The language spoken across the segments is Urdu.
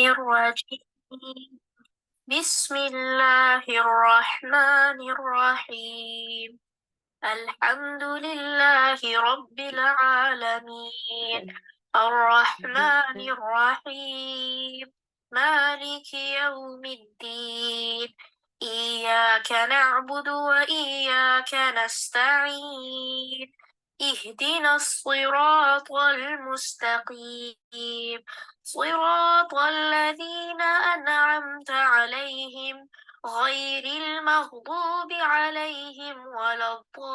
الرجيم بسم الله الرحمن الرحيم الحمد لله رب العالمين الرحمن الرحيم مالك يوم الدين إياك نعبد وإياك نستعين اهدنا الصراط المستقيم صراط الذين أنعمت عليهم غير المغضوب عليهم ولا الضالين.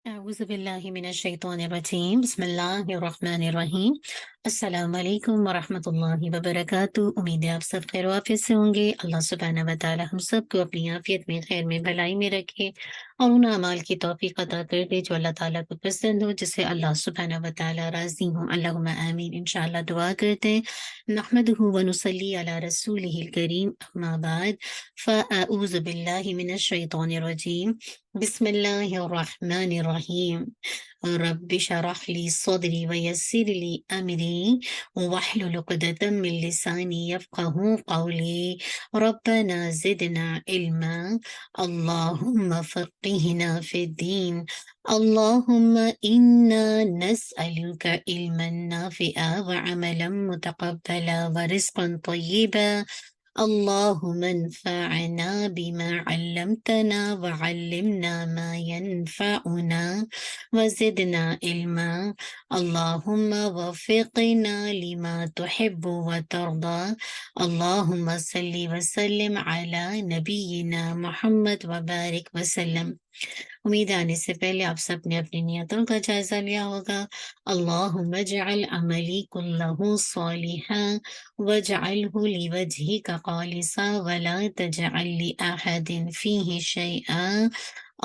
أعوذ بالله من الشيطان الرجيم بسم الله الرحمن الرحیم السلام علیکم ورحمۃ اللہ وبرکاتہ۔ امید ہے آپ سب خیر و عافیت سے ہوں گے۔ اللہ سبحانہ و تعالی ہم سب کو اپنی عافیت میں، خیر میں، بھلائی میں رکھے اور ان اعمال کی توفیق عطا کر دے جو اللہ تعالیٰ کو پسند ہو، جس سے اللہ سبحانہ و تعالی راضی ہوں۔ اللہم آمین۔ انشاءاللہ دعا کرتے ہیں۔ نحمدہ ونصلی علی رسولہ الکریم، اما بعد فاعوذ باللہ من الشیطان الرجیم بسم اللہ الرحمن الرحیم رب شرح لی صدری ویسر لی امری واحلل عقدۃ من لسانی یفقہوا قولی ربنا زدنا علما اللہم فقہنا فی الدین اللہم انا نسألک علما نافعا وعملا متقبلا ورزقا طیبا اللهم انفعنا بما علمتنا وعلمنا ما ينفعنا وزدنا علما اللهم وفقنا لما تحب وترضى اللهم صل وسلم على نبينا محمد وبارك وسلم۔ امید آنے سے پہلے آپ سب نے اپنی نیتوں کا جائزہ لیا ہوگا۔ اللہم اجعل عملی کلہ صالحا واجعلہ لوجہک خالصا ولا تجعل لأحد فیہ شیئا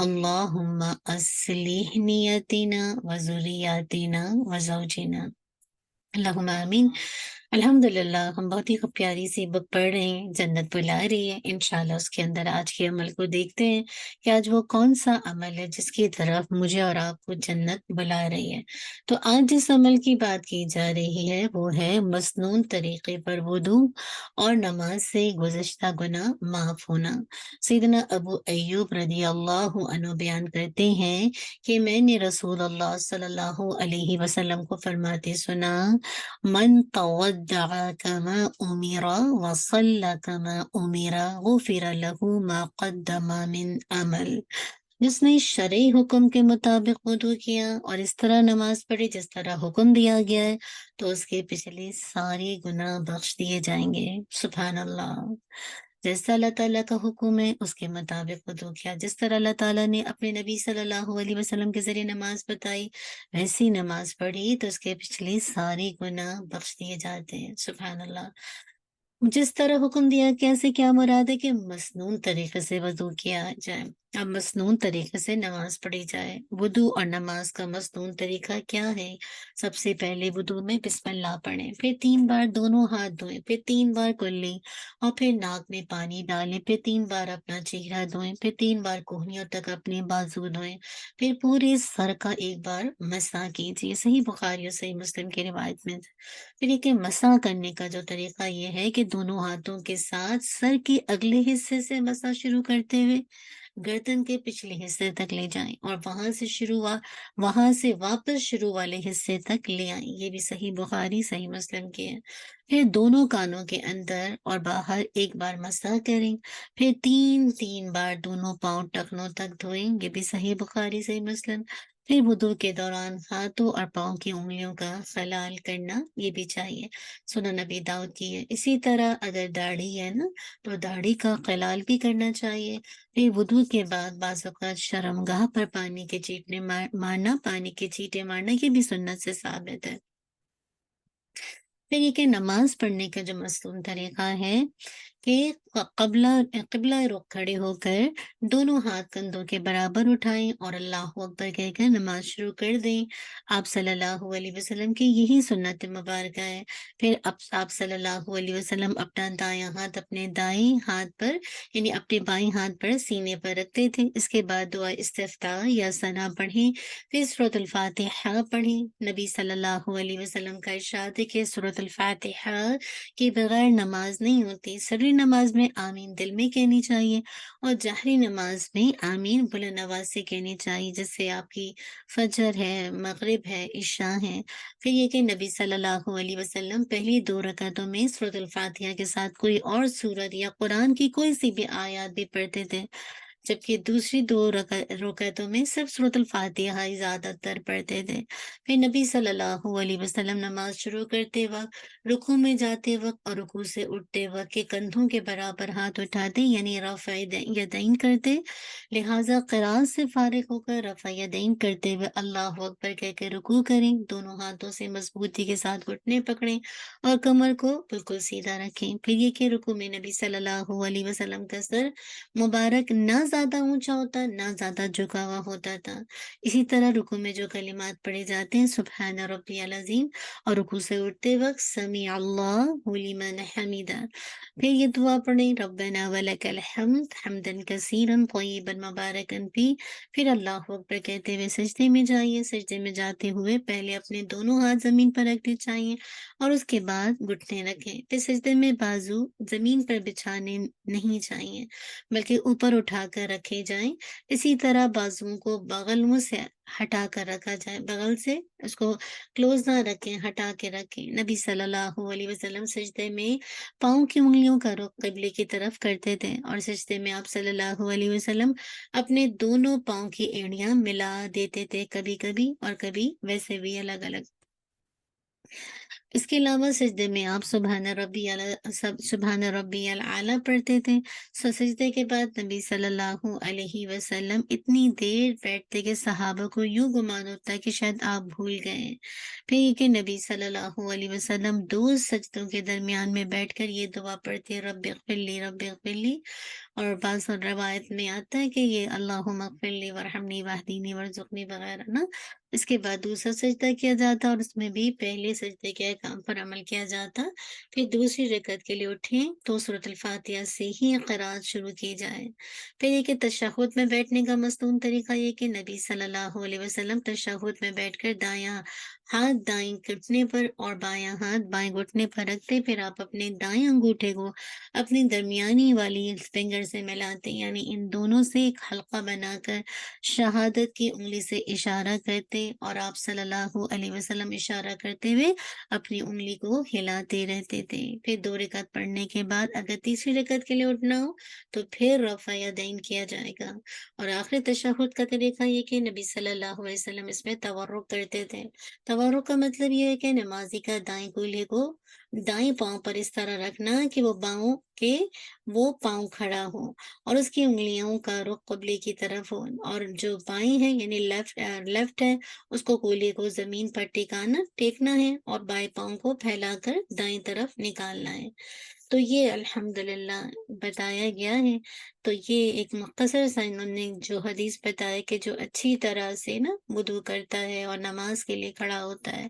اللہم اصلح نیتنا وذریاتنا وزوجنا اللہم آمین۔ الحمدللہ ہم بہت ہی پیاری سی بک پڑھ رہے ہیں، جنت بلا رہی ہے۔ انشاءاللہ اس کے اندر آج کے عمل کو دیکھتے ہیں کہ آج وہ کون سا عمل ہے جس کی طرف مجھے اور آپ کو جنت بلا رہی ہے۔ تو آج جس عمل کی بات کی جا رہی ہے وہ ہے مسنون طریقے پر وضو اور نماز سے گزشتہ گناہ معاف ہونا۔ سیدنا ابو ایوب رضی اللہ عنہ بیان کرتے ہیں کہ میں نے رسول اللہ صلی اللہ علیہ وسلم کو فرماتے سنا، من تودع کما امر وصلى کما امر غفر له ما قدم من عمل۔ جس نے شرعی حکم کے مطابق وضو کیا اور اس طرح نماز پڑھی جس طرح حکم دیا گیا ہے تو اس کے پچھلے سارے گناہ بخش دیے جائیں گے۔ سبحان اللہ۔ جیسا اللہ تعالیٰ کا حکم ہے اس کے مطابق وضو کیا، جس طرح اللہ تعالیٰ نے اپنے نبی صلی اللہ علیہ وسلم کے ذریعے نماز بتائی ویسی نماز پڑھی تو اس کے پچھلے سارے گناہ بخش دیے جاتے ہیں۔ سبحان اللہ۔ جس طرح حکم دیا کیسے، کیا مراد ہے کہ مسنون طریقے سے وضو کیا جائے، اب مسنون طریقے سے نماز پڑھی جائے۔ وضو اور نماز کا مسنون طریقہ کیا ہے؟ سب سے پہلے وضو میں بسم اللہ پڑھیں، پھر 3 بار دونوں ہاتھ دھوئیں، پھر 3 بار کلی اور پھر ناک میں پانی ڈالیں، پھر 3 بار اپنا چہرہ دھوئیں، پھر 3 بار کوہنیوں تک اپنے بازو دھوئیں، پھر پورے سر کا ایک بار مسح کیجیے۔ صحیح بخاری اور صحیح مسلم کی روایت میں۔ پھر یہ کہ مسح کرنے کا جو طریقہ یہ ہے کہ دونوں ہاتھوں کے ساتھ سر کے اگلے حصے سے مسح شروع کرتے ہوئے گردن کے پچھلے حصے تک لے جائیں اور وہاں سے واپس شروع والے حصے تک لے آئیں۔ یہ بھی صحیح بخاری صحیح مسلم کی ہے۔ پھر دونوں کانوں کے اندر اور باہر ایک بار مسح کریں، پھر 3 بار دونوں پاؤں ٹخنوں تک دھوئیں۔ یہ بھی صحیح بخاری صحیح مسلم۔ پھر وضو کے دوران ہاتھوں اور پاؤں کی انگلیوں کا خلال کرنا یہ بھی چاہیے، سنن نبی داؤد کی ہے۔ اسی طرح اگر داڑھی ہے نا تو داڑھی کا خلال بھی کرنا چاہیے۔ پھر وضو کے بعد بعض اوقات شرمگاہ پر پانی کے چیٹے مارنا یہ بھی سنت سے ثابت ہے۔ پھر یہ کہ نماز پڑھنے کا جو مسنون طریقہ ہے کہ قبلہ قبلہ رخ کھڑے ہو کر دونوں ہاتھ کندھوں کے برابر اٹھائیں اور اللہ اکبر کہہ کر نماز شروع کر دیں۔ آپ صلی اللہ علیہ وسلم کی یہی سنت مبارکہ ہے۔ پھر اب آپ صلی اللہ علیہ وسلم اپنا دایاں ہاتھ اپنے دائیں ہاتھ پر یعنی اپنے بائیں ہاتھ پر سینے پر رکھتے تھے۔ اس کے بعد دعا استفتاح یا ثنا پڑھیں، پھر سورۃ الفاتحہ پڑھیں۔ نبی صلی اللہ علیہ وسلم کا ارشاد ہے کہ سورۃ الفاتحہ کے بغیر نماز نہیں ہوتی۔ سری نماز میں آمین دل میں کہنی چاہیے اور جہری نماز میں آمین بلند آواز سے کہنی چاہیے، جس سے آپ کی فجر ہے، مغرب ہے، عشاء ہے۔ پھر یہ کہ نبی صلی اللہ علیہ وسلم پہلی 2 رکعتوں میں سورۃ الفاتحہ کے ساتھ کوئی اور سورت یا قرآن کی کوئی سی بھی آیات بھی پڑھتے تھے، جبکہ دوسری 2 رکعتوں میں صرف سورۃ الفاتحہ ہی زیادہ تر پڑھتے تھے۔ پھر نبی صلی اللہ علیہ وسلم نماز شروع کرتے وقت، رکوع میں جاتے وقت اور رکوع سے اٹھتے وقت کے کندھوں کے برابر ہاتھ اٹھاتے یعنی رفع یدین کرتے، لہٰذا قرات سے فارغ ہو کر رفع یدین کرتے ہوئے اللہ اکبر کہہ کے رکوع کریں، دونوں ہاتھوں سے مضبوطی کے ساتھ گھٹنے پکڑیں اور کمر کو بالکل سیدھا رکھیں۔ پھر یہ کہ رکوع میں نبی صلی اللہ علیہ وسلم کا سر مبارک نہ زیادہ اونچا ہوتا نہ زیادہ جھکا ہوا ہوتا تھا۔ اسی طرح رکوع میں جو کلمات پڑھے جاتے ہیں سبحان ربی العظیم، اور رکوع سے اٹھتے وقت سمیع اللہ لمن حمیدہ۔ پھر یہ دعا پڑھیں ربنا ولک الحمد حمدا کثیرا طیبا مبارکا فی۔ پھر اللہ اکبر کہتے ہوئے سجدے میں جائیے۔ سجدے میں جاتے ہوئے پہلے اپنے دونوں ہاتھ زمین پر رکھنے چاہیے اور اس کے بعد گھٹنے رکھیں۔ پھر سجدے میں بازو زمین پر بچھانے نہیں چاہیے بلکہ اوپر اٹھا کر رکھے جائیں۔ اسی طرح بازوؤں کو بغلوں سے ہٹا کر رکھا جائے، بغل سے اس کو کلوز نہ رکھیں، ہٹا کے رکھیں۔ نبی صلی اللہ علیہ وسلم سجدے میں پاؤں کی انگلیوں کا رخ قبلے کی طرف کرتے تھے اور سجدے میں آپ صلی اللہ علیہ وسلم اپنے دونوں پاؤں کی ایڑیاں ملا دیتے تھے، کبھی کبھی اور کبھی ویسے بھی الگ الگ۔ اس کے علاوہ سجدے میں آپ سبحان ربی العلیٰ پڑھتے تھے۔ سجدے کے بعد نبی صلی اللہ علیہ وسلم اتنی دیر بیٹھتے کہ صحابہ کو یوں گمان ہوتا کہ شاید آپ بھول گئے ہیں۔ پھر یہ کہ نبی صلی اللہ علیہ وسلم 2 سجدوں کے درمیان میں بیٹھ کر یہ دعا پڑھتے رب اغفر لی رب اغفر لی، اور بعض روایت میں آتا ہے کہ یہ اللہم اغفر لی ورحمنی واہدینی ورزقنی وغیرہ نا۔ اس کے بعد دوسرا سجدہ کیا جاتا اور اس میں بھی پہلے سجدے کے احکام پر عمل کیا جاتا۔ پھر دوسری رکعت کے لیے اٹھیں تو سورۃ الفاتحہ سے ہی قرات شروع کی جائے۔ پھر یہ کہ تشہد میں بیٹھنے کا مصنون طریقہ یہ کہ نبی صلی اللہ علیہ وسلم تشہد میں بیٹھ کر دایاں ہاتھ دائیں گھٹنے پر اور بایاں ہاتھ بائیں گھٹنے پر رکھتے، پھر آپ اپنے دائیں انگوٹھے کو اپنی درمیانی والی فنگر سے ملاتے یعنی ان دونوں سے ایک حلقہ بنا کر شہادت کی انگلی سے اشارہ کرتے اور آپ صلی اللہ علیہ وسلم اشارہ کرتے ہوئے اپنی انگلی کو ہلاتے رہتے تھے۔ پھر 2 رکعت پڑھنے کے بعد اگر تیسری رکعت کے لیے اٹھنا ہو تو پھر رفع یدین کیا جائے گا، اور آخری تشہد کا طریقہ یہ کہ نبی صلی اللہ علیہ وسلم اس میں تورک کرتے تھے۔ تورک کا مطلب یہ ہے کہ نمازی کا دائیں کولے کو دائیں پاؤں پر اس طرح رکھنا کہ وہ پاؤں کھڑا ہو اور اس کی انگلیوں کا رخ قبلے کی طرف ہو، اور جو بائیں ہے یعنی لیفٹ ہے اس کو کولے کو زمین پر ٹیکنا ہے اور بائیں پاؤں کو پھیلا کر دائیں طرف نکالنا ہے۔ تو یہ الحمدللہ بتایا گیا ہے۔ تو یہ ایک مختصر سا انہوں نے جو حدیث بتایا کہ جو اچھی طرح سے نا وضو کرتا ہے اور نماز کے لیے کھڑا ہوتا ہے،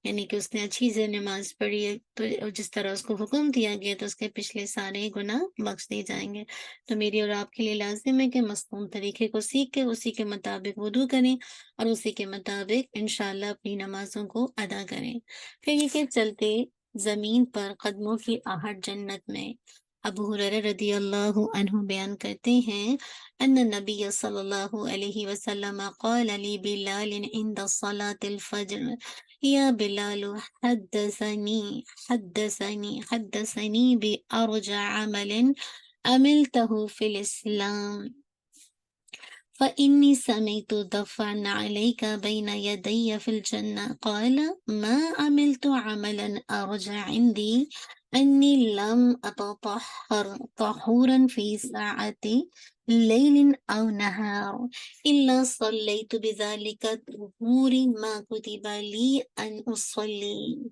یعنی کہ اس نے اچھی سے نماز پڑھی ہے تو جس طرح اس کو حکم دیا گیا تو اس کے پچھلے سارے گناہ بخش دیے جائیں گے۔ تو میری اور آپ کے لیے لازم ہے کہ مصنون طریقے کو سیکھ کے اسی کے مطابق وضو کریں اور اسی کے مطابق انشاءاللہ اپنی نمازوں کو ادا کریں۔ پھر یہ کہ چلتے زمین پر قدموں کی آہٹ جنت میں۔ ابو ہریرہ رضی اللہ عنہ بیان کرتے ہیں ان نبی صلی اللہ علیہ وسلم قال لی بلال عند صلاة الفجر یا بلال حدثنی بأرجع عمل عملته في الإسلام فإني سمعت دفعا عليك بين يدي في الجنة قال ما عملت عملا أرجع عندي أني لم أتطهر طهورا في ساعة ليل أو نهار إلا صليت بذلك الطهور ما كتب لي أن أصلي۔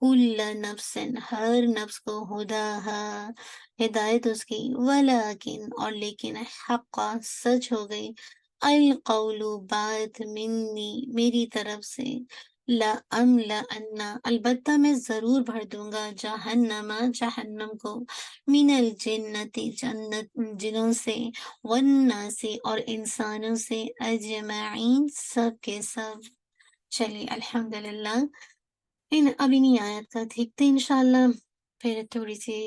کل نفس ہر نفس کو ہداہا ہدایت اس کی ولیکن اور لیکن حق سچ ہو گئی القول بات منی میری طرف سے لأملأن البتہ میں ضرور بھر دوں گا جہنم جہنم کو من الجنتی جنت جنوں سے والناس اور انسانوں سے اجمعین سب کے سب. چلیے الحمدللہ ابھی نہیں آیت کا دیکھتے انشاءاللہ، پھر تھوڑی سی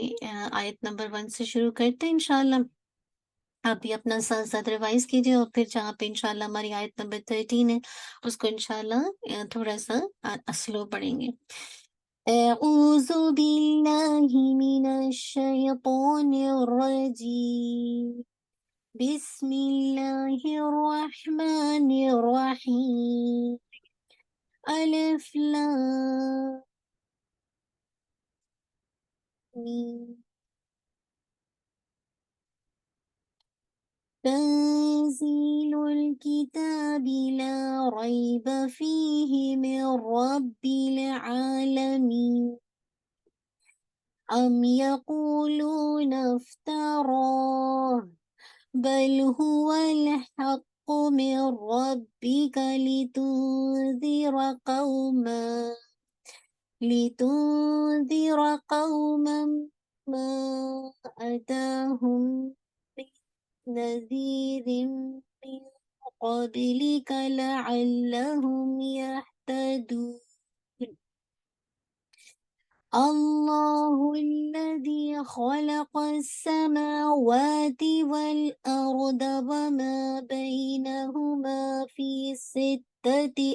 آیت نمبر 1 سے شروع کرتے ہیں انشاءاللہ. آپ بھی اپنا ساتھ ساتھ ریوائز کیجیے اور پھر جہاں پہ انشاءاللہ ہماری آیت نمبر 13 ہے اس کو انشاءاللہ تھوڑا سا سلو پڑھیں گے. اعوذ باللہ من الشیطان الرجیم بسم اللہ الرحمن الرحیم الف لام میم تنزيل الكتاب لا ريب فيه من رب العالمين أم يقولون افتراه بل هو الحق من ربك لتنذر قوما ما أتاهم نذير من قبلك لعلهم يهتدون. الله الذي خلق السماوات والأرض وما بينهما في 6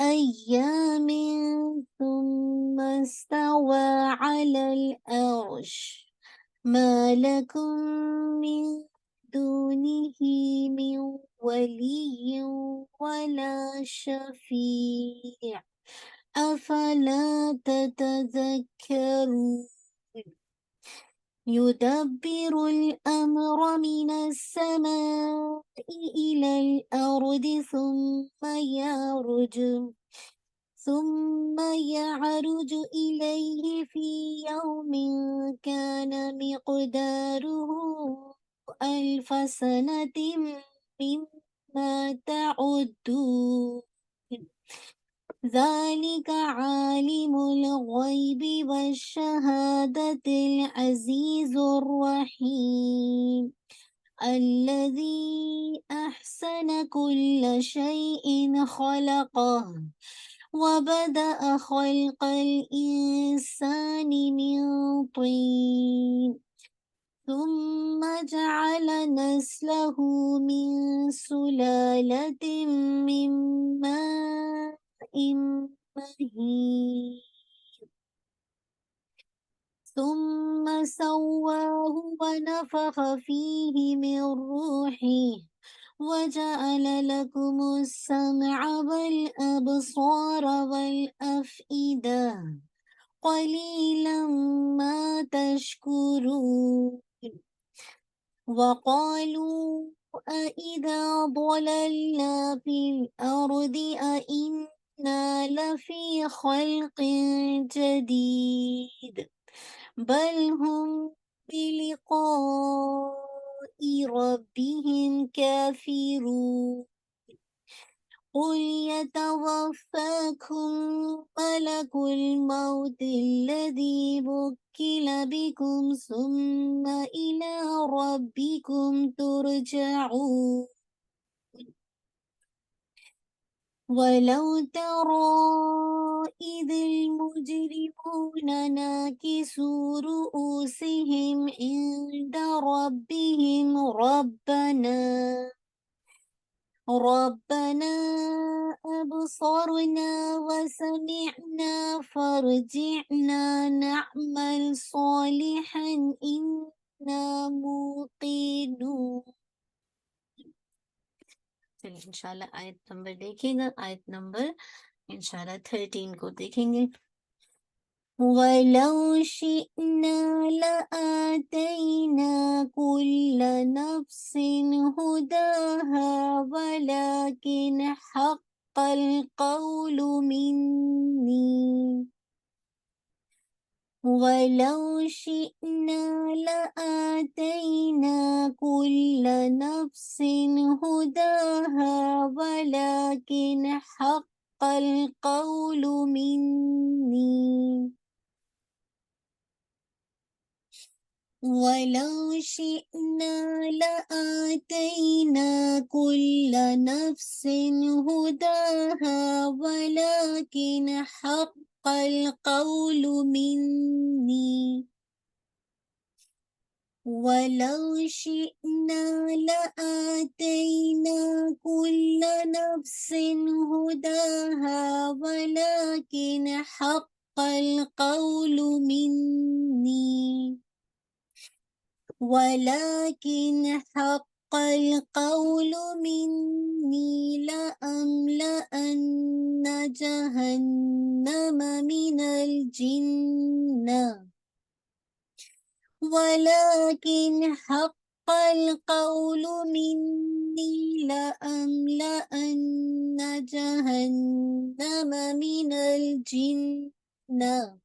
أيام ثم استوى على العرش ما لكم من دونه من ولي ولا شفيع أفلا تتذكرون. يدبر الأمر من السماء إلى الأرض ثم يعرج إليه في يوم كان مقداره 1000 سنة مما تعدون. ذلك عالم الغيب والشهادة العزيز الرحيم الذي أحسن كل شيء خلقه وبدأ خلق الإنسان من طين ثم جعل نسله من سلالة من ماء مهين ثم سواه ونفخ فيه من روحه وجعل لكم السمع والأبصار والأفئدة قليلا ما تشكرون. وقالوا أإذا ضللنا في الأرض أإنا لفي خلق جديد بل هم بلقاء ربهم كافرون. قل يتوفاكم ملك الموت الذي وكل بكم ثم إلى ربكم ترجعون. ولو ترى إذ المجرمون ناكسوا رؤوسهم عند ربهم ربنا أبصرنا وسمعنا فارجعنا نعمل صالحا إنا موقنون. چلیے انشاءاللہ آیت نمبر دیکھیے گا، آیت نمبر انشاءاللہ 13 کو دیکھیں گے. وَلَوْ شِئْنَا لَآتَيْنَا كُلَّ نَفْسٍ هُدَاهَا وَلَكِنْ حَقَّ القول مني ولو شئنا لآتينا كل نفس هداها ولكن حق القول مني ولو شئنا لآتينا كل نفس هداها ولكن حق القول مني ولو شئنا لآتينا كل نفس هداها ولكن حق القول مني ولكن حق القول مني لأملأن جهنم من الجنة ولكن حق القول مني لأملأن جهنم من الجنة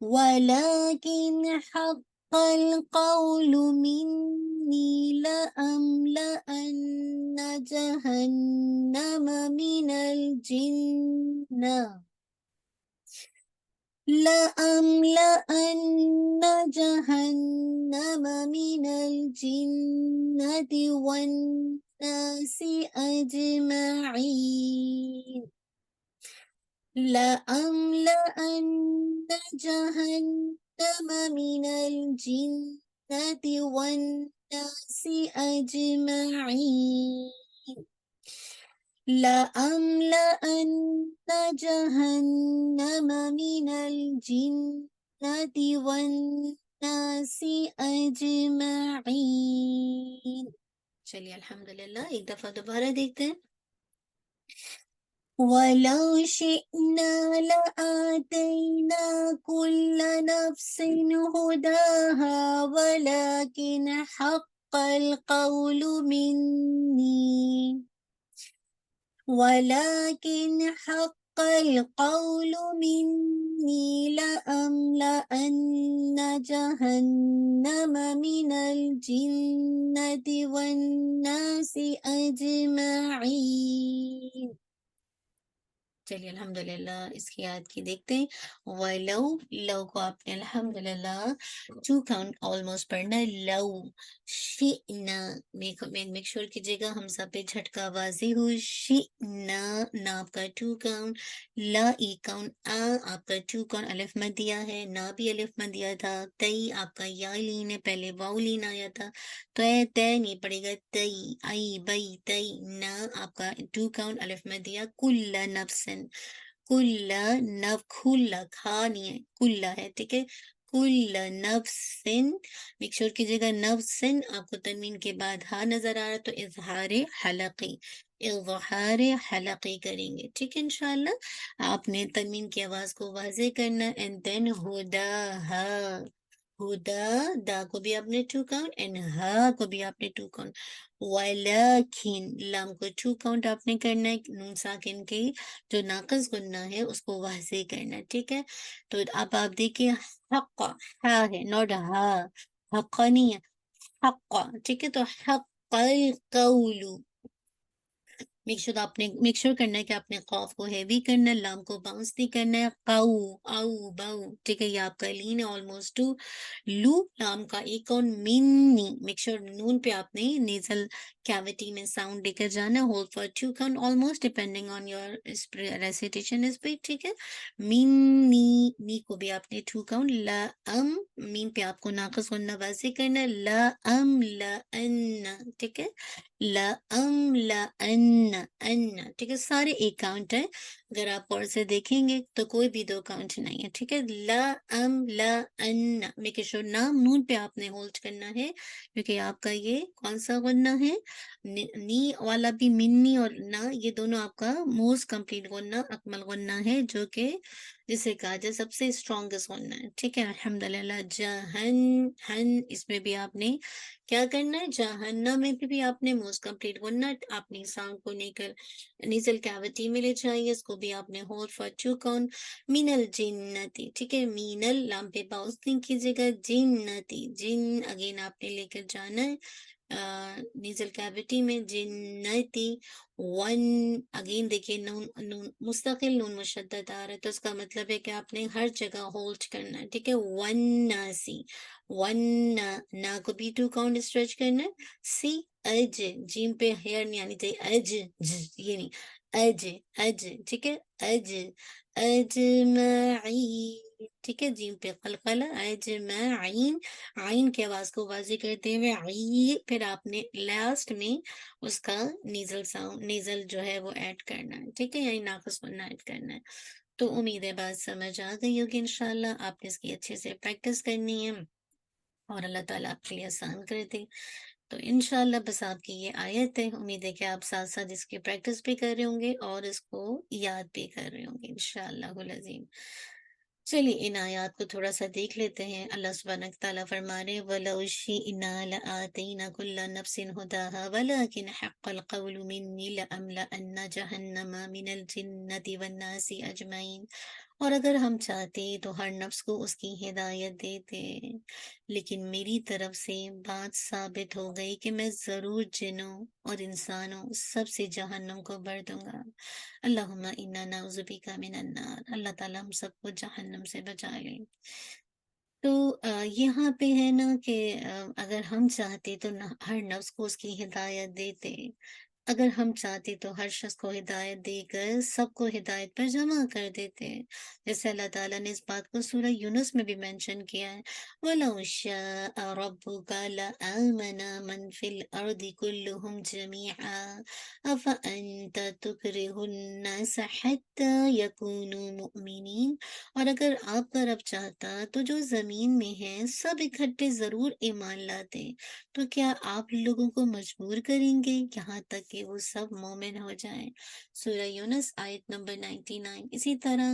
ولكن حق القول مني لأملأن جهنم من الجنة لأملأن جهنم من الجنة والناس أجمعين لأملأن جهنم من الجنة والناس أجمعين لأملأن جهنم من الجنة والناس أجمعين. چلیے الحمدللہ ایک دفعہ دوبارہ دیکھتے ہیں. وَلَوْ شِئْنَا لَآتَيْنَا كُلَّ نَفْسٍ هُدَاهَا وَلَكِنْ حَقَّ الْقَوْلُ مِنِّي ولكن حق القول مني لأملأن جهنم من الجنة والناس أجمعين. چلیے الحمدللہ اس کی آیت کی دیکھتے ہیں. وَلَوْ لو کو آپ نے الحمدللہ ٹو کاؤنٹ آلموسٹ پڑھنا ہے. لو شئنا میک شور کیجیے گا حمزہ پہ جھٹکا واضح ہو. شئنا نا آپ کا ٹو کاؤنٹ. لا ای کاؤنٹ. آپ کا ٹو کاؤنٹ الف مد دیا ہے. نا بھی الف مد دیا تھا. تئی آپ کا یا لین ہے. پہلے واؤ لین آیا تھا تو تے نہیں پڑے گا. تئی آئی بئی تئی نا آپ کا ٹو کاؤنٹ الف مد دیا. کل نفسن کل نف کھلا کھا نہیں ہے کلا ہے ٹھیک ہے. کل نفسن میک شور کیجیے گا. نفسن آپ کو تنوین کے بعد ہا نظر آ رہا تو اظہار حلقی کریں گے ٹھیک ہے انشاءاللہ. آپ نے تنوین کی آواز کو واضح کرنا. اینڈ دین ہدا دا کو بھی آپ نے ٹو کاؤنٹ اینڈ ہا کو بھی آپ نے ٹو کاؤنٹ. ولیکن لام کو ٹو کاؤنٹ آپ نے کرنا ہے. نون ساکن کی جو ناقص گنہ ہے اس کو واضح کرنا ہے ٹھیک ہے. تو اب آپ دیکھیں حق ہا ہے نوٹ ہا حق نہیں ہے حق ٹھیک ہے. تو حق القول میک شور کرنا ہے کہ آپ نے قاف کو ہیوی کرنا ہے. لام کو باؤنس نہیں کرنا ہے. قو او باؤ ٹھیک ہے. یہ آپ کا لین ہے آلموسٹ ٹو لو. لام کا ایک اور منی میک شور نون پہ آپ نے نیزل کیویٹی میں ساؤنڈ لے کر جانا. Hold for two count almost depending on your recitation speed ٹھیک ہے. منی نی کو بھی آپ نے ٹو کاؤنٹ. لا ام میم پہ آپ کو ناقص ہونا واضح کرنا ہے. لا ام لا ان ٹھیک ہے. لا ام لا ان ٹھیک ہے. سارے ایک کاؤنٹ ہے. اگر آپ اور سے دیکھیں گے تو کوئی بھی دو کاؤنٹ نہیں ہے ٹھیک ہے. لا ام لا ان میک شور نام نون پہ آپ نے ہولڈ کرنا ہے کیونکہ آپ کا یہ کون سا غنہ ہے. نی والا بھی منی اور نا یہ دونوں آپ کا موسٹ کمپلیٹ غنہ اکمل غنہ ہے جو کہ جسے کہا جائے سب سے اسٹرانگسٹ غنہ ہے، ٹھیک ہے، الحمدللہ۔ جہن ہن، اس میں بھی آپ نے کیا کرنا ہے، جہنم میں بھی آپ نے موسٹ کمپلیٹ غنہ اپنی ساؤنڈ کو لے کر نیزل کیوٹی میں لے جائیے، اس کو بھی آپ نے ہور فچو کون مین الجنتی، ٹھیک ہے، مین لام پہ باؤس نہیں کیجیے گا، جنتی، جن اگین آپ نے لے کر جانا ہے نیزل کیوٹی میں، جنتی، ون اگین دیکھیے نون نون مستقل نون مشدد آ رہا ہے، تو اس کا مطلب ہے کہ آپ نے ہر جگہ ہولڈ کرنا ہے، ٹھیک ہے، ون ناسی، ون نا کو بھی ٹو کاؤنٹ اسٹریچ کرنا ہے، سی اج، جیم پہ ہیئر نہیں آنی چاہیے، اج یہ نہیں، اج، اج، ٹھیک ہے، اج، اجمعین، ٹھیک ہے، جیم پہ قلقلہ، اجمعین، عین کی آواز کو واضح کرتے ہوئے عی، پھر آپ نے لاسٹ میں اس کا نیزل ساؤنڈ، نیزل جو ہے وہ ایڈ کرنا ہے، ٹھیک ہے، یعنی ناقص سننا ایڈ کرنا ہے۔ تو امید ہے بات سمجھ آ گئی ہوگی انشاءاللہ، آپ نے اس کی اچھے سے پریکٹس کرنی ہے اور اللہ تعالیٰ آپ کے لیے آسان کر دے۔ تو انشاءاللہ بس آپ کی یہ آیت ہے، امید ہے کہ آپ ساتھ ساتھ اس کی پریکٹس بھی کر رہے ہوں گے اور اس کو یاد بھی کر رہے ہوں گے انشاءاللہ العظیم۔ چلیے ان آیات کو تھوڑا سا دیکھ لیتے ہیں۔ اللہ سبحانہ تعالیٰ فرما رہے وَلَوْ شِئْنَا لَآتَيْنَا كُلَّ نَفْسٍ هُدَاهَا وَلَكِنْ حَقَّ الْقَوْلُ مِنِّي لَأَمْلَأَنَّ جَهَنَّمَ مِنَ الْجِنَّةِ وَالنَّاسِ أَجْمَعِينَ۔ اور اگر ہم چاہتے تو ہر نفس کو اس کی ہدایت دیتے، لیکن میری طرف سے بات ثابت ہو گئی کہ میں ضرور جنوں اور انسانوں سب سے جہنم کو بھر دوں گا۔ اللہم انا نعوذ بک من النار، اللہ تعالیٰ ہم سب کو جہنم سے بچا لے۔ تو یہاں پہ ہے نا کہ اگر ہم چاہتے تو ہر نفس کو اس کی ہدایت دیتے، اگر ہم چاہتے تو ہر شخص کو ہدایت دے کر سب کو ہدایت پر جمع کر دیتے، جیسے اللہ تعالیٰ نے اس بات کو سورہ یونس میں بھی مینشن کیا ہے وَلَوْ شَاءَ رَبُّكَ لَآمَنَ مَنْ فِي الْأَرْضِ كُلُّهُمْ جَمِيعًا أَفَأَنْتَ تُكْرِهُ النَّاسَ حَتَّى يَكُونُوا مُؤْمِنِينَ۔ اور اگر آپ کا رب چاہتا تو جو زمین میں ہے سب اکٹھے ضرور ایمان لاتے، تو کیا آپ لوگوں کو مجبور کریں گے یہاں تک کہ وہ سب مومن ہو جائیں؟ سورہ یونس آیت نمبر 99۔ اسی طرح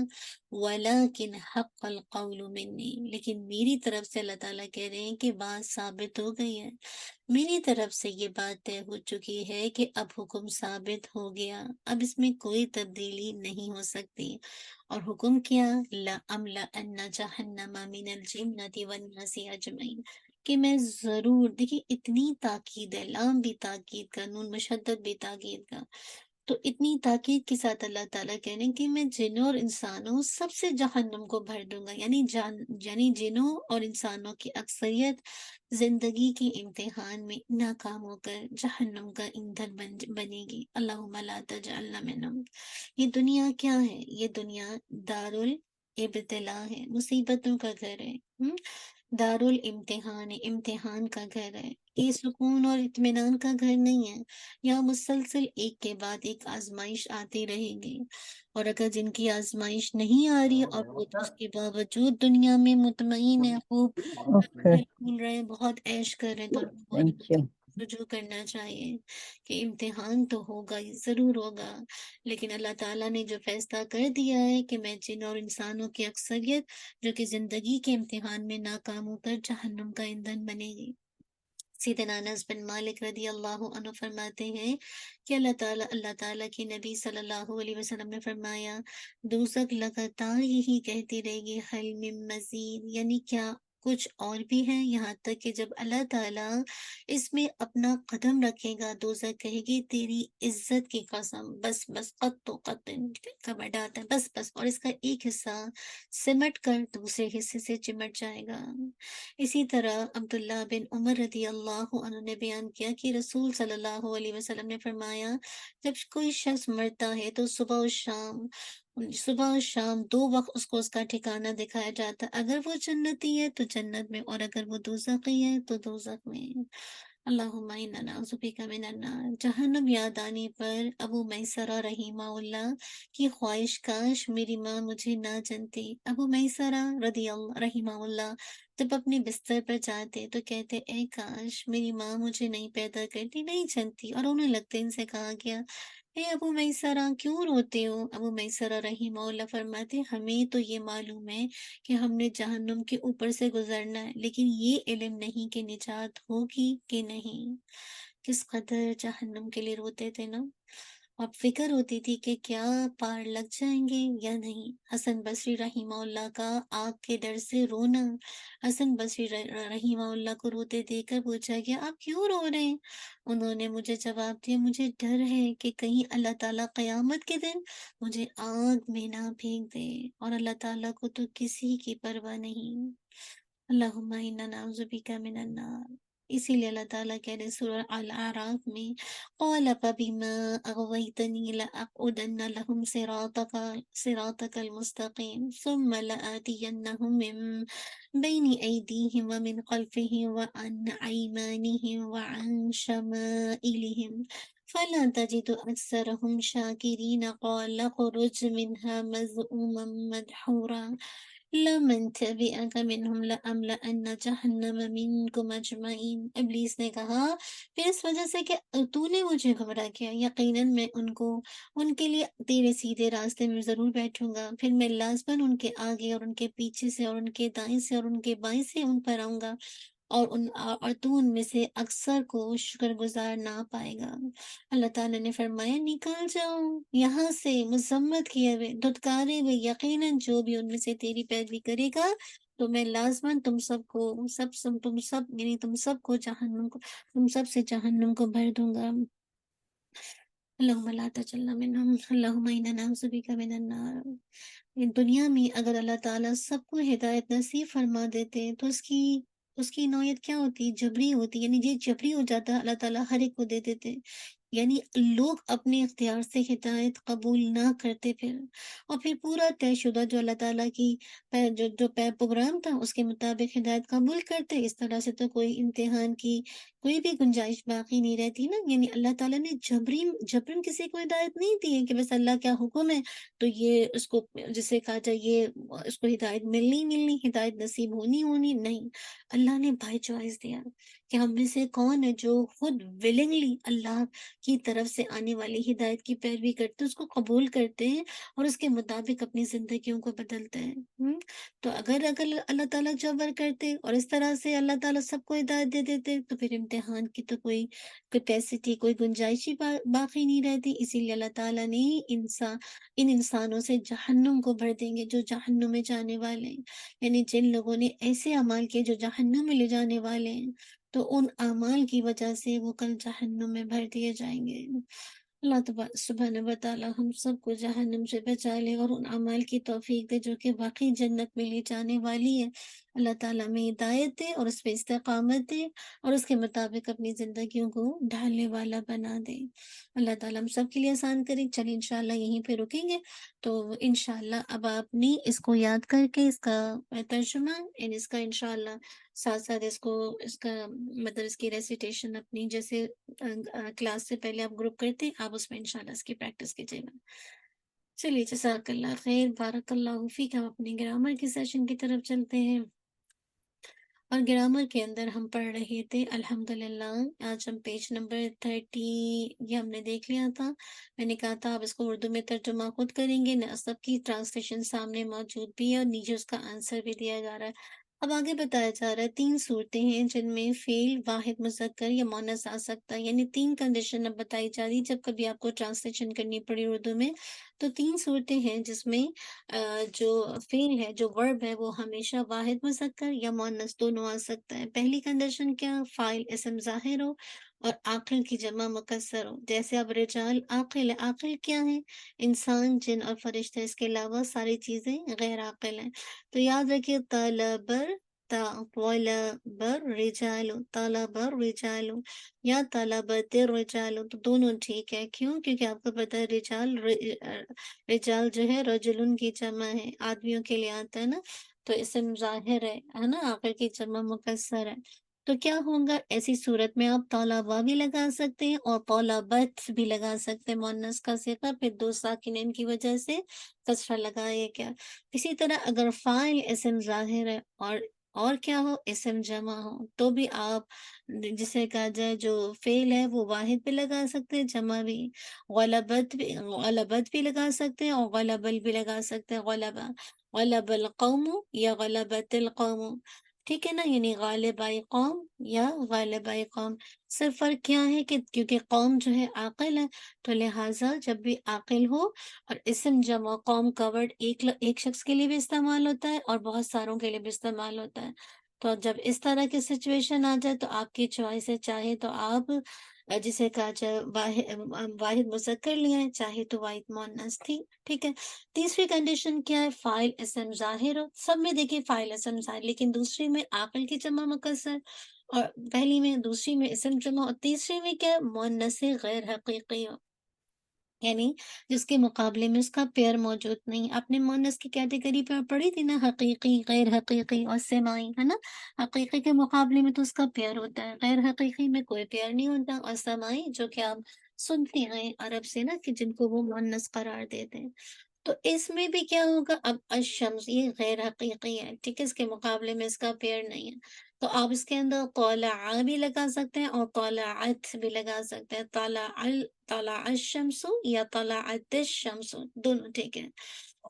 وَلَكِنْ حَقَّ الْقَوْلُ مِنِّي، لیکن میری طرف سے اللہ تعالیٰ کہہ رہے ہیں کہ بات ثابت ہو گئی ہے، میری طرف سے یہ بات طے ہو چکی ہے کہ اب حکم ثابت ہو گیا، اب اس میں کوئی تبدیلی نہیں ہو سکتی۔ اور حکم کیا، لَأَمْلَأَنَّ جَهَنَّمَ مِنَ الْجِنَّةِ وَالنَّاسِ أَجْمَعِينَ، کہ میں ضرور، دیکھیے اتنی تاکید ہے، لام بھی تاکید کا، نون مشدد بھی تاکید کا، تو اتنی تاکید کے ساتھ اللہ تعالیٰ کہہ رہے ہیں کہ میں جنوں اور انسانوں سب سے جہنم کو بھر دوں گا، یعنی جنوں اور انسانوں کی اکثریت زندگی کے امتحان میں ناکام ہو کر جہنم کا ایندھن بنے گی۔ اللہم لا تجعلنا منہم۔ یہ دنیا کیا ہے؟ یہ دنیا دارالابتلاء ہے، مصیبتوں کا گھر ہے، دارالامتحان ہے، امتحان کا گھر ہے، یہ سکون اور اطمینان کا گھر نہیں ہے۔ یہاں مسلسل ایک کے بعد ایک آزمائش آتی رہے گی، اور اگر جن کی آزمائش نہیں آ رہی اور وہ تو اس کے باوجود دنیا میں مطمئن ہے، خوب Okay, پھول رہے ہیں، بہت عیش کر رہے ہیں، تو ان کو thank اللہ you. کی رجوع کرنا چاہیے کہ امتحان تو ہوگا ہی، ضرور ہوگا، لیکن اللہ تعالیٰ نے جو فیصلہ کر دیا ہے کہ میں جن اور انسانوں کی اکثریت جو کہ زندگی کے امتحان میں ناکام ہو کر جہنم کا ایندھن بنے گی۔ سیدنا انس بن مالک رضی اللہ عنہ فرماتے ہیں کہ اللہ تعالیٰ کی نبی صلی اللہ علیہ وسلم نے فرمایا دوزخ لگاتار یہی کہتی رہے گی حل من مزید، یعنی کیا کچھ اور بھی ہے، یہاں تک کہ جب اللہ تعالیٰ اس میں اپنا قدم رکھے گا دوزخ کہے گی تیری عزت کی قسم، بس بس قط و قط کا بڑھاتا ہے، بس بس، اور اس کا ایک حصہ سمٹ کر دوسرے حصے سے چمٹ جائے گا۔ اسی طرح عبداللہ بن عمر رضی اللہ عنہ نے بیان کیا کہ رسول صلی اللہ علیہ وسلم نے فرمایا جب کوئی شخص مرتا ہے تو صبح و شام دو وقت اس کو اس کا ٹھکانہ دکھایا جاتا ہے، اگر وہ جنتی ہے تو جنت میں، اور اگر وہ دوزخی ہے تو دوزخ میں۔ اللہم انا نعوذ بک من النار۔ جہنم یاد آنے پر ابو میسرہ رحمہ اللہ کی خواہش کاش میری ماں مجھے نہ جنتی۔ ابو میسرہ رحمہ اللہ جب اپنے بستر پر جاتے تو کہتے اے کاش میری ماں مجھے نہیں پیدا کرتی، نہیں جنتی، اور انہیں لگتے ان سے کہا گیا اے ابو میسرہ کیوں روتے ہو؟ ابو میسرہ رحمہ اللہ فرماتے ہمیں تو یہ معلوم ہے کہ ہم نے جہنم کے اوپر سے گزرنا ہے، لیکن یہ علم نہیں کہ نجات ہوگی کہ نہیں۔ کس قدر جہنم کے لیے روتے تھے نا، اور فکر ہوتی تھی کہ کیا پار لگ جائیں گے یا نہیں۔ حسن بصری رحمہ اللہ کا آگ کے ڈر سے رونا۔ حسن بصری رحمہ اللہ کو روتے دیکھ کر پوچھا گیا آپ کیوں رو رہے ہیں؟ انہوں نے مجھے جواب دیا مجھے ڈر ہے کہ کہیں اللہ تعالیٰ قیامت کے دن مجھے آگ میں نہ پھینک دے، اور اللہ تعالیٰ کو تو کسی کی پرواہ نہیں۔ اللہم انا نعوذ بک من النار۔ اسی لیے اللہ تعالیٰ کہہ رہے سورہ الاعراف میں قال فبما اغویتنی لاقعدن لهم صراطک المستقیم ثم لآتینہم من بین ایدیہم ومن خلفہم وعن ایمانہم وعن شمائلہم فلا تجد اکثرہم شاکرین قال اخرج منها مذءوما مدحورا لمن تبعك منهم لأملأن جہنم منکم اجمعین۔ ابلیس نے کہا پھر اس وجہ سے کہ تو نے مجھے گمراہ کیا، یقیناً میں ان کے لیے تیرے سیدھے راستے میں ضرور بیٹھوں گا، پھر میں لازماً ان کے آگے اور ان کے پیچھے سے اور ان کے دائیں سے اور ان کے بائیں سے ان پر آؤں گا، اور تو ان میں سے اکثر کو شکر گزار نہ پائے گا۔ اللہ تعالیٰ نے فرمایا نکل جاؤ یہاں سے مذمت کیے ہوئے، دھتکارے ہوئے، یقیناً جو بھی ان میں سے تیری پیروی کرے گا تو میں لازماً تم سب کو یعنی تم سب سے جہنم کو بھر دوں گا۔ اللہم لا تجعلنا منہم، اللہم انا نعوذ بک من النار۔ دنیا میں اگر اللہ تعالیٰ سب کو ہدایت نصیب فرما دیتے تو اس کی نوعیت کیا ہوتی؟ جبری ہوتی، یعنی یہ جبری ہو جاتا، اللہ تعالیٰ ہر ایک کو دے دیتے، یعنی لوگ اپنے اختیار سے ہدایت قبول نہ کرتے پھر پورا طے شدہ جو اللہ تعالیٰ کی جو پروگرام تھا اس کے مطابق ہدایت قبول کرتے، اس طرح سے تو کوئی امتحان کی کوئی بھی گنجائش باقی نہیں رہتی نا۔ یعنی اللہ تعالیٰ نے جبرن کسی کو ہدایت نہیں دی ہے کہ بس اللہ کیا حکم ہے تو یہ اس کو جسے کہا جائے یہ اس کو ہدایت ملنی ہدایت نصیب ہونی نہیں۔ اللہ نے بائی چوائس دیا کہ ہم میں سے کون ہے جو خود ولنگلی اللہ کی طرف سے آنے والی ہدایت کی پیروی کرتے اس کو قبول کرتے ہیں اور اس کے مطابق اپنی زندگیوں کو بدلتے ہیں۔ تو اگر اللہ تعالیٰ جبر کرتے اور اس طرح سے اللہ تعالیٰ سب کو ہدایت دے دیتے تو پھر امتحان کی تو کوئی کیپیسٹی کوئی گنجائش ہی باقی نہیں رہتی۔ اسی لیے اللہ تعالیٰ نے ان انسانوں سے جہنم کو بھر دیں گے جو جہنم میں جانے والے ہیں، یعنی جن لوگوں نے ایسے اعمال کیے جو جہنم میں لے جانے والے ہیں تو ان اعمال کی وجہ سے وہ کل جہنم میں بھر دیے جائیں گے۔ اللہ سبحانہ و تعالیٰ ہم سب کو جہنم سے بچا لے اور ان اعمال کی توفیق دے جو کہ واقعی جنت میں لے جانے والی ہے۔ اللہ تعالیٰ میں ہدایت دے اور اس پہ استقامت دے اور اس کے مطابق اپنی زندگیوں کو ڈھالنے والا بنا دے۔ اللہ تعالیٰ ہم سب کے لیے آسان کرے۔ چلیے انشاءاللہ یہیں پہ رکیں گے، تو انشاءاللہ اب آپ نے اس کو یاد کر کے اس کا ترجمہ اس کا انشاءاللہ ساتھ ساتھ اس کا مطلب اس کی ریسیٹیشن اپنی جیسے کلاس سے پہلے آپ گروپ کرتے ہیں آپ اس میں انشاءاللہ اس کی پریکٹس کیجیے گا۔ چلیے جزاک اللہ خیر، بارک اللہ فیک۔ ہم اپنے گرامر کے سیشن کی طرف چلتے ہیں، اور گرامر کے اندر ہم پڑھ رہے تھے الحمدللہ۔ آج ہم پیج نمبر 30 یہ ہم نے دیکھ لیا تھا۔ میں نے کہا تھا آپ اس کو اردو میں ترجمہ خود کریں گے، نصب کی ٹرانسلیشن سامنے موجود بھی ہے اور نیچے اس کا آنسر بھی دیا جا رہا ہے۔ اب آگے بتایا جا رہا ہے 3 صورتیں ہیں جن میں فعل واحد مذکر یا مؤنث آ سکتا ہے، یعنی 3 کنڈیشن اب بتائی جا رہی۔ جب کبھی آپ کو ٹرانسلیشن کرنی پڑی اردو میں تو 3 صورتیں ہیں جس میں جو فعل ہے جو ورب ہے وہ ہمیشہ واحد مذکر یا مؤنث دونوں آ سکتا ہے۔ پہلی کنڈیشن کیا؟ فاعل اسم ظاہر ہو اور عاقل کی جمع مکسر ہو، جیسے اب رجال عاقل ہے۔ عاقل کیا ہے؟ انسان، جن اور فرشتے، اس کے علاوہ ساری چیزیں غیر عاقل ہیں۔ تو یاد رکھیے طلب رجال، طلب رجال یا طلبت الرجال، تو دونوں ٹھیک ہے۔ کیوں؟ کیونکہ آپ کو پتہ ہے رجال جو ہے رجلن کی جمع ہے، آدمیوں کے لیے آتا ہے نا، تو اسم ظاہر ہے نا، آخر کی جمع مکسر ہے۔ تو کیا ہوگا ایسی صورت میں؟ آپ طلبہ بھی لگا سکتے ہیں اور طلبت بھی لگا سکتے ہیں، مؤنث کا صیغہ، پھر 2 ساکنین کی وجہ سے کسرہ لگائے گیا۔ اسی طرح اگر فاعل اسم ظاہر ہے اور کیا ہو، اسم جمع ہو، تو بھی آپ جسے کہا جائے جو فعل ہے وہ واحد پہ لگا سکتے ہیں، جمع بھی، غلبت بھی لگا سکتے ہیں، اور غلبل بھی لگا سکتے ہیں، غلب القوم یا غلبت القوم، ٹھیک ہے نا، یعنی غالب آئی قوم یا غالب آئی قوم۔ صرف فرق کیا ہے کہ کیونکہ قوم جو ہے عاقل ہے، تو لہٰذا جب بھی عاقل ہو اور اسم جمع قوم کا ورڈ ایک شخص کے لیے بھی استعمال ہوتا ہے اور بہت ساروں کے لیے بھی استعمال ہوتا ہے، تو جب اس طرح کی سچویشن آ جائے تو آپ کی چوائس ہے، چاہے تو آپ جسے کہا جائے واحد مذکر لیا ہے، چاہے تو واحد مؤنث تھی، ٹھیک ہے۔ تیسری کنڈیشن کیا ہے، فاعل اسم ظاہر ہو، سب میں دیکھیے فاعل اسم ظاہر، لیکن دوسری میں عاقل کی جمع مکسر، اور پہلی میں، دوسری میں اسم جمع، اور تیسری میں کیا ہے، مؤنث غیر حقیقی ہو، یعنی جس کے مقابلے میں اس کا پیئر موجود نہیں۔ آپ نے مؤنث کی کیٹیگری پہ پڑھی تھی نا، حقیقی، غیر حقیقی اور سماعی، ہے نا، حقیقی کے مقابلے میں تو اس کا پیئر ہوتا ہے، غیر حقیقی میں کوئی پیئر نہیں ہوتا، اور سماعی جو کہ آپ سنتے ہیں عرب سے نا، کہ جن کو وہ مؤنث قرار دیتے ہیں، تو اس میں بھی کیا ہوگا، اب الشمس یہ غیر حقیقی ہے، ٹھیک ہے، اس کے مقابلے میں اس کا پیئر نہیں ہے، تو آپ اس کے اندر طلع بھی لگا سکتے ہیں اور طلعت بھی لگا سکتے ہیں، طلع الشمس یا طلعت الشمس، دونوں ٹھیک ہے۔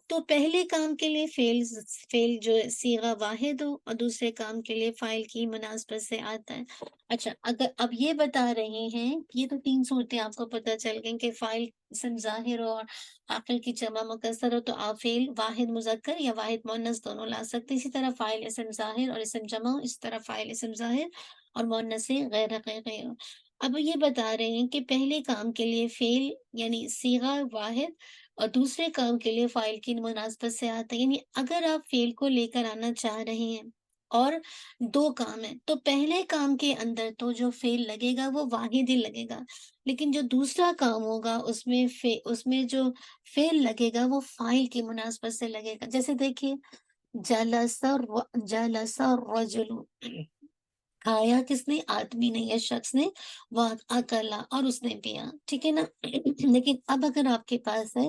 تو پہلے کام کے لیے فعل جو صیغہ واحد ہو، اور دوسرے کام کے لیے فاعل کی مناسبت سے آتا ہے۔ اچھا، اگر اب یہ بتا رہے ہیں، یہ تو تین صورتیں آپ کو پتہ چل گئیں کہ فاعل اسم ظاہر ہو اور عاقل کی جمع مکسر ہو، تو آپ فعل واحد مذکر یا واحد مؤنث دونوں لا سکتے، اسی طرح فاعل اسم ظاہر اور اسم جمع ہو، اس طرح فاعل اسم ظاہر اور مؤنث غیر حقیقی ہو۔ اب یہ بتا رہے ہیں کہ پہلے کام کے لیے فعل یعنی صیغہ واحد اور دوسرے کام کے لیے فاعل کی مناسبت سے آتا ہے، یعنی اگر آپ فعل کو لے کر آنا چاہ رہے ہیں اور دو کام ہیں، تو پہلے کام کے اندر تو جو فعل لگے گا وہ واحد ہی لگے گا، لیکن جو دوسرا کام ہوگا اس میں جو فعل لگے گا وہ فاعل کی مناسبت سے لگے گا۔ جیسے دیکھیے، جلس الرجل، کھایا کس نے، آدمی نے یا شخص نے، اکلا، اور اس نے پیا، ٹھیک ہے نا۔ لیکن اب اگر آپ کے پاس ہے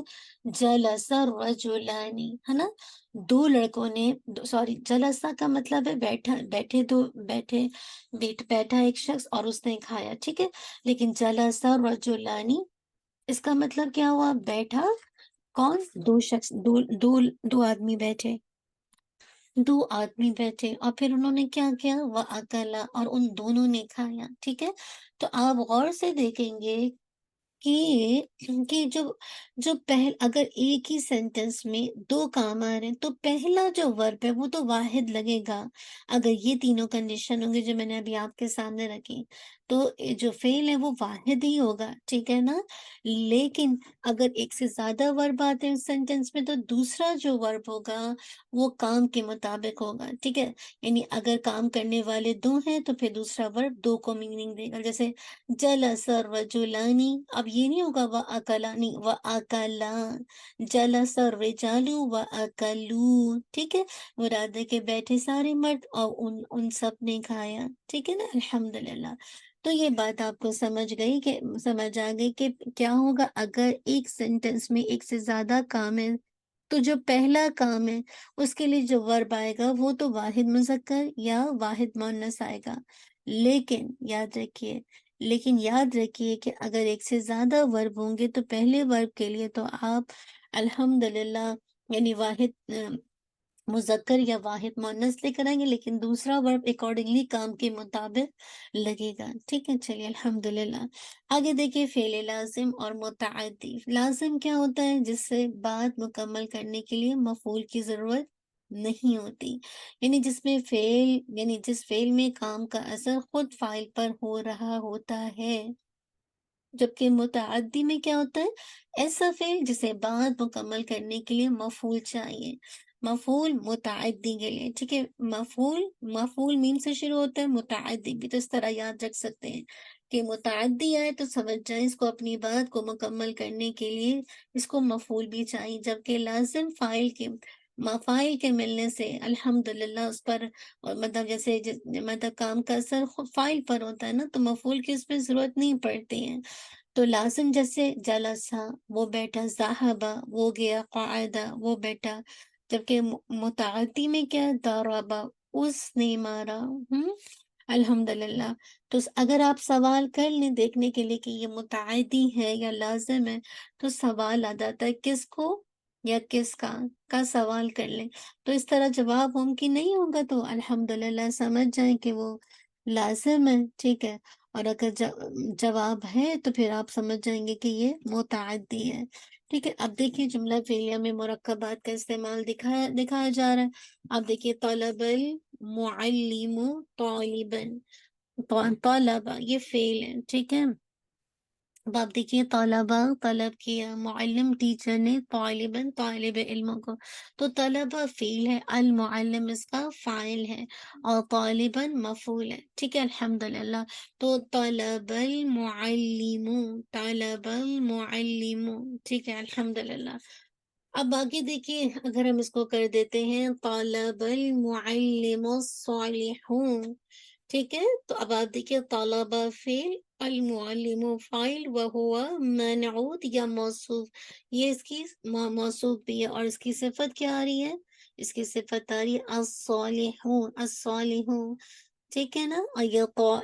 جلس الرجلانی، ہے نا، دو لڑکوں نے، سوری، جلسہ کا مطلب ہے بیٹھا، بیٹھا ایک شخص اور اس نے کھایا، ٹھیک ہے، لیکن جلس الرجلانی اس کا مطلب کیا ہوا، بیٹھا کون، دو شخص، دو آدمی بیٹھے، اور پھر انہوں نے کیا کیا، وہ اکلا، اور ان دونوں نے کھایا، ٹھیک ہے۔ تو آپ غور سے دیکھیں گے کہ اگر ایک ہی سینٹنس میں دو کام آ رہے ہیں تو پہلا جو ورب ہے وہ تو واحد لگے گا، اگر یہ تینوں کنڈیشن ہوں گے جو میں نے ابھی آپ کے سامنے رکھی، تو جو فعل ہے وہ واحد ہی ہوگا، ٹھیک ہے نا۔ لیکن اگر ایک سے زیادہ ورب آتے ہیں سینٹنس میں، تو دوسرا جو ورب ہوگا وہ کام کے مطابق ہوگا، ٹھیک ہے، یعنی اگر کام کرنے والے دو ہیں تو پھر دوسرا ورب دو کو میننگ دے گا، جیسے جلس الرجلانی، اب یہ نہیں ہوگا وَأَكَلَانِ، وَأَكَلَا، جلس الرجال وَأَكَلُوا، ٹھیک ہے، مراد ہے کہ بیٹھے سارے مرد اور ان سب نے کھایا، ٹھیک ہے نا، الحمدللہ۔ تو یہ بات آپ کو سمجھ آ گئی کہ کیا ہوگا اگر ایک سینٹنس میں ایک سے زیادہ کام ہے، تو جو پہلا کام ہے اس کے لیے جو ورب آئے گا وہ تو واحد مذکر یا واحد مؤنث آئے گا، لیکن یاد رکھیے کہ اگر ایک سے زیادہ ورب ہوں گے تو پہلے ورب کے لیے تو آپ الحمدللہ یعنی واحد مذکر یا واحد مؤنث لے کر آئیں گے، لیکن دوسرا ورب اکارڈنگلی کام کے مطابق لگے گا، ٹھیک ہے، چلیے الحمدللہ۔ آگے دیکھیے فعل لازم اور متعدی۔ لازم کیا ہوتا ہے، جس سے بات مکمل کرنے کے لیے مفعول کی ضرورت نہیں ہوتی، یعنی جس فعل میں کام کا اثر خود فاعل پر ہو رہا ہوتا ہے، جبکہ متعدی میں کیا ہوتا ہے، ایسا فعل جسے بات مکمل کرنے کے لیے مفعول چاہیے، مفعول متعدی کے لیے، ٹھیک ہے، مفعول میم سے شروع ہوتا ہے، متعدی بھی، تو اس طرح یاد رکھ سکتے ہیں کہ متعدی آئے تو سمجھ جائیں اس کو اپنی بات کو مکمل کرنے کے لیے اس کو مفعول بھی چاہیے، جبکہ لازم فاعل کے ملنے سے الحمدللہ اس پر، اور مطلب مطلب کام کا اثر خود فاعل پر ہوتا ہے نا، تو مفعول کی اس پہ ضرورت نہیں پڑتی ہے۔ تو لازم جیسے جلسہ وہ بیٹھا، ذہبہ وہ گیا، قاعدہ وہ بیٹھا، جبکہ متعدی میں کیا ہے، ضربہ اس نے مارا۔ الحمدللہ۔ تو اگر آپ سوال کر لیں دیکھنے کے لیے کہ یہ متعدی ہے یا لازم ہے، تو سوال آ جاتا ہے کس کو یا کس کا سوال کر لیں، تو اس طرح جواب ممکن نہیں ہوگا، تو الحمدللہ سمجھ جائیں کہ وہ لازم ہے، ٹھیک ہے۔ اور اگر جواب ہے تو پھر آپ سمجھ جائیں گے کہ یہ متعدی ہے، ٹھیک ہے۔ اب دیکھیے جملہ فعلیہ میں مرکبات کا استعمال دکھایا جا رہا ہے۔ اب دیکھیے طلب المعلم طالبا، طلبا یہ فعل ہے، ٹھیک ہے۔ اب آپ دیکھیے طلبا طلب کیا، معلم ٹیچر نے، طالباً طالب علموں کو، تو طلبا فعل ہے، المعلم اس کا فاعل ہے، اور طالباً مفعول ہے، ٹھیک ہے الحمدللہ۔ تو طلب المعلم، طلب المعلم، ٹھیک ہے الحمدللہ۔ اب آگے دیکھیے اگر ہم اس کو کر دیتے ہیں طالب المعلم الصالحون، ٹھیک ہے، تو اب آپ دیکھیے طالبہ فعل، المعلم فاعل، وہوا منعوت یا موصوف، یہ اس کی موصوف بھی ہے، اور اس کی صفت کیا آ رہی ہے؟ اس کی صفت آ رہی ہے الصالحون، الصالحون، ٹھیک ہے نا۔ اور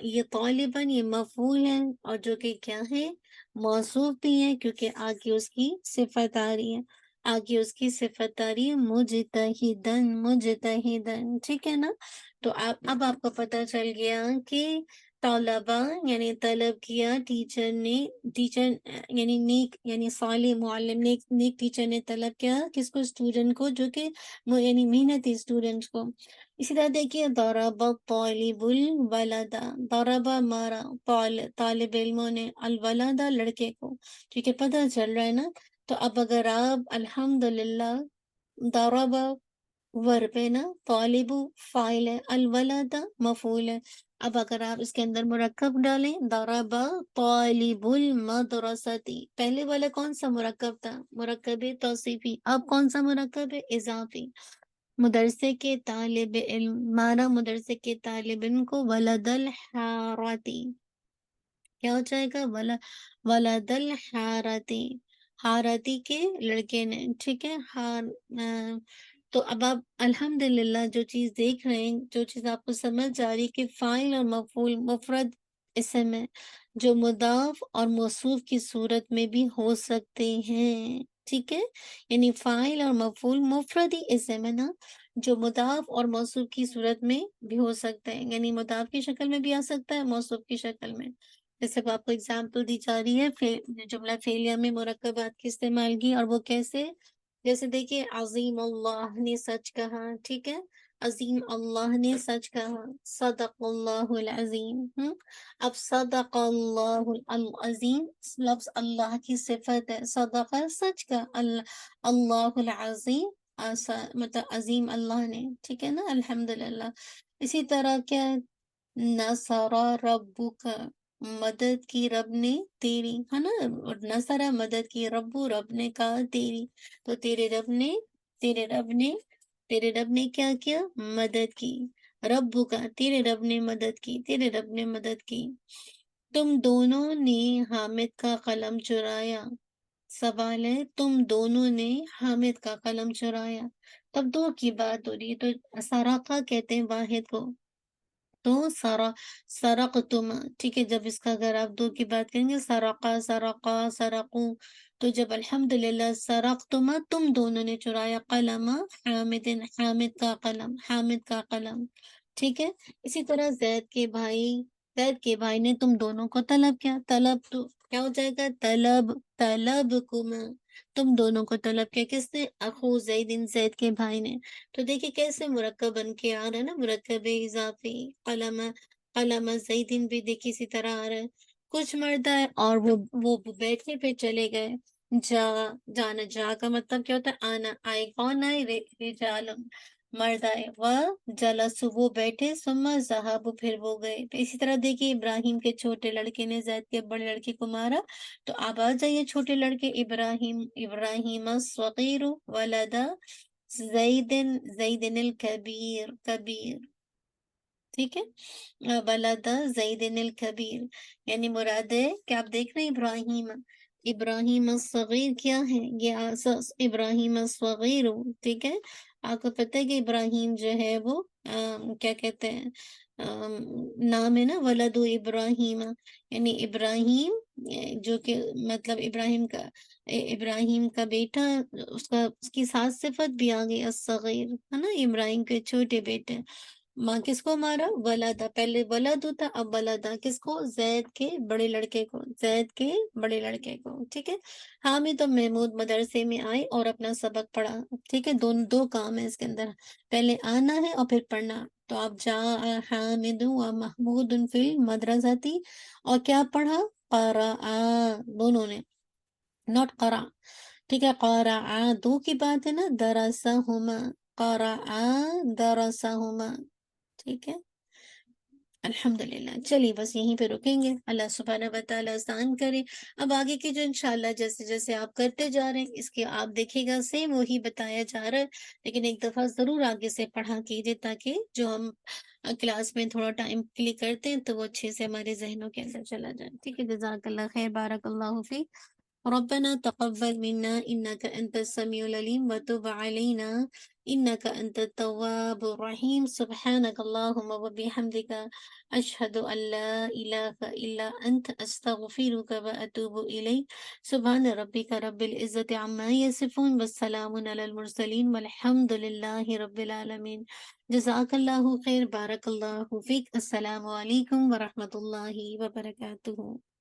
یہ طالباً یہ مفعول ہے، اور جو کہ کیا ہے؟ موصوف بھی ہے، کیونکہ آگے اس کی صفت آ رہی ہے، آگے اس کی صفت آ رہی ہے مجتہدن، مجتہدن، ٹھیک ہے نا۔ تو اب آپ کو پتہ چل گیا کہ طلبہ یعنی طلب کیا ٹیچر نے، ٹیچر یعنی نیک یعنی صالح معلم، نیک ٹیچر نے طلب کیا کس کو؟ اسٹوڈنٹ کو، جو کہ یعنی محنتی اسٹوڈنٹ کو۔ اسی طرح دیکھیے ضرب طالب الولد، ضرب مارا طالب علموں نے، الولد لڑکے کو، ٹھیک ہے، پتہ چل رہا ہے نا۔ تو اب اگر آپ الحمدللہ ضرب ورب ہے نا، طالب فاعل ہے، الولد مفعول ہے، اب اگر آپ اس کے اندر مرکب ڈالیں ضرب طالب المدرستی، پہلے والا کون سا مرکب تھا؟ مرکب توصیفی، اب کون سا مرکب ہے؟ اضافی۔ مدرسے کے طالب علم مارا، مدرسے کے طالب علم کو، ولد الحارتی، کیا ہو جائے گا؟ ولد الحارتی، حارتی کے لڑکے نے، ٹھیک ہے۔ تو اب آپ الحمدللہ جو چیز دیکھ رہے ہیں، جو چیز آپ کو سمجھ آ رہی ہے کہ فاعل اور مفعول مفرد اسم ہے، جو مضاف اور موصوف کی صورت میں بھی ہو سکتے ہیں، ٹھیک ہے۔ یعنی فاعل اور مفعول مفرد ہی اسم ہے نا، جو مضاف اور موصوف کی صورت میں بھی ہو سکتا ہے، یعنی مضاف کی شکل میں بھی آ سکتا ہے، موصوف کی شکل میں۔ جیسے آپ کو اگزامپل دی جا رہی ہے جملہ فعلیہ میں مرکبات کی استعمال کی، اور وہ کیسے؟ جیسے دیکھیے عظیم اللہ نے سچ کہا، ٹھیک ہے، عظیم اللہ نے سچ کہا، صدق اللہ العظیم۔ اب صدق اللہ العظیم لفظ اللہ کی صفت ہے، صدق سچ کا، اللہ العظیم مطلب عظیم اللہ نے، ٹھیک ہے نا الحمدللہ۔ اسی طرح کیا ہے؟ نصر ربک، مدد کی رب نے تیری، ہے نا، اور نصر مدد کی، رب نے کہا تیری، تو تیرے رب نے کیا کیا؟ مدد کی، رب کا، تیرے رب نے مدد کی، تیرے رب نے مدد کی۔ تم دونوں نے حامد کا قلم چرایا، سوال ہے تم دونوں نے حامد کا قلم چرایا، تب دو کی بات ہو رہی ہے، تو سراقہ کہتے ہیں واحد کو، تو سرقتم، ٹھیک ہے، جب اس کا اگر آپ دو کی بات کریں گے سرقہ، سرقہ، سرقو، تو جب الحمدللہ سرقتم تم دونوں نے چرایا، قلم حامد، حامد کا قلم، حامد کا قلم، ٹھیک ہے۔ اسی طرح زید کے بھائی نے تم دونوں کو طلب کیا، طلب تو کیا ہو جائے گا؟ طلب کما، تم دونوں کو طلب کیا، کس نے؟ اخو زید، زید کے بھائی نے۔ تو دیکھیں کیسے مرکب بن کے آ رہا ہے نا، مرکب اضافی، قلم زیدن بھی دیکھیے اسی طرح آ رہا ہے، کچھ مرد ہے اور وہ بیٹھے پہ چلے گئے، جانا، جا کا مطلب کیا ہوتا ہے؟ آنا، آئے، کون آئے؟ رجال، مرد آئے، وہ جلس وہ بیٹھے، ثم ذهب پھر وہ گئے۔ تو اسی طرح دیکھیے ابراہیم کے چھوٹے لڑکے نے زید کے بڑے لڑکے کو مارا، تو آپ آ جائیے چھوٹے لڑکے، ابراہیم الصغیر ولد زیدن الکبیر، کبیر، ٹھیک ہے، ولد زیدن الکبیر، یعنی مراد ہے کہ آپ دیکھ رہے ہیں ابراہیم الصغیر کیا ہے؟ یہ ابراہیم الصغیر، ٹھیک ہے، آپ کو پتہ ہے کہ ابراہیم جو ہے وہ کیا کہتے ہیں، نام ہے نا ولد ابراہیم، یعنی ابراہیم، جو کہ مطلب ابراہیم کا، ابراہیم کا بیٹا، اس کی سات صفت بھی آ گئی، الصغیر ہے نا، ابراہیم کے چھوٹے بیٹے۔ ماں کس کو مارا؟ ولدا، پہلے ولد تھا، اب ولدا، کس کو؟ زید کے بڑے لڑکے کو، زید کے بڑے لڑکے کو، ٹھیک ہے۔ حامد اور محمود مدرسے میں آئے اور اپنا سبق پڑھا، ٹھیک ہے، دو کام ہے اس کے اندر، پہلے آنا ہے اور پھر پڑھنا۔ تو آپ جا حامد و محمود فی المدرستی، اور کیا پڑھا؟ قرآ، دونوں نے، نوٹ قرآ، ٹھیک ہے، قرآ دو کی بات ہے نا، درسہما، قرآ درسہما، ٹھیک ہے۔ الحمدللہ، چلیے بس یہیں پہ رکیں گے، اللہ سبحانہ و تعالیٰ آسان کرے۔ اب آگے کی جو انشاءاللہ جیسے جیسے آپ کرتے جا رہے ہیں، اس کے آپ دیکھے گا سیم وہی بتایا جا رہا ہے، لیکن ایک دفعہ ضرور آگے سے پڑھا کیجیے، تاکہ جو ہم کلاس میں تھوڑا ٹائم کے لیے کرتے ہیں تو وہ اچھے سے ہمارے ذہنوں کے اندر چلا جائے، ٹھیک ہے۔ جزاک اللہ خیر، بارک اللہ فیک۔ ربنا تقبل منا إنك أنت السميع العليم وتب علينا إنك أنت التواب الرحيم سبحانك اللهم وبحمدك أشهد أن لا إله إلا أنت أستغفرك وأتوب إليك سبحان ربك رب العزة عما يصفون والسلام على المرسلين والحمد لله رب العالمين جزاك الله خير بارك الله فيك السلام عليكم ورحمة الله وبركاته